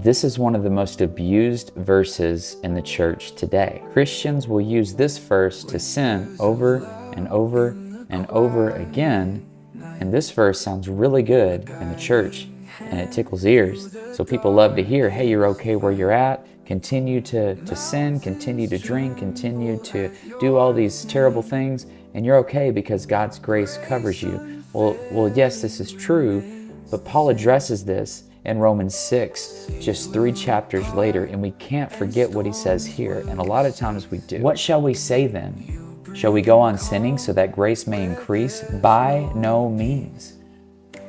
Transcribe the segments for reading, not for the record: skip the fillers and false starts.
This is one of the most abused verses in the church today. Christians will use this verse to sin over and over and over again, and this verse sounds really good in the church, and it tickles ears. So people love to hear, hey, you're okay where you're at. Continue to sin, continue to drink, continue to do all these terrible things, and you're okay because God's grace covers you. Well, yes, this is true, but Paul addresses this in Romans 6, just 3 chapters later, and we can't forget what he says here, and a lot of times we do. What shall we say then? Shall we go on sinning so that grace may increase? By no means.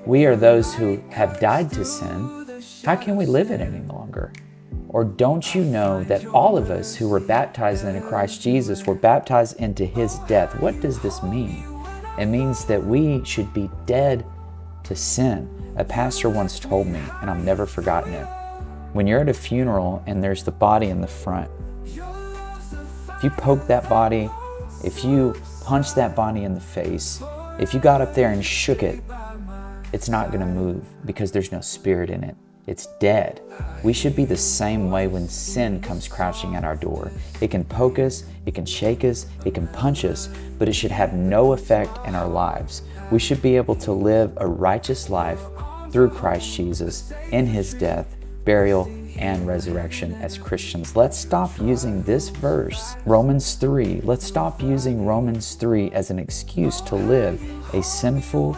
We are those who have died to sin. How can we live it any longer? Or don't you know that all of us who were baptized into Christ Jesus were baptized into his death? What does this mean? It means that we should be dead to sin. A pastor once told me, and I've never forgotten it, when you're at a funeral and there's the body in the front, if you poke that body, if you punch that body in the face, if you got up there and shook it, it's not going to move because there's no spirit in it. It's dead. We should be the same way when sin comes crouching at our door. It can poke us, it can shake us, it can punch us, but it should have no effect in our lives. We should be able to live a righteous life through Christ Jesus in his death, burial, and resurrection as Christians. Let's stop using this verse, Romans 3. Let's stop using Romans 3 as an excuse to live a sinful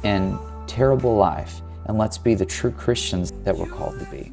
and terrible life. And let's be the true Christians that we're called to be.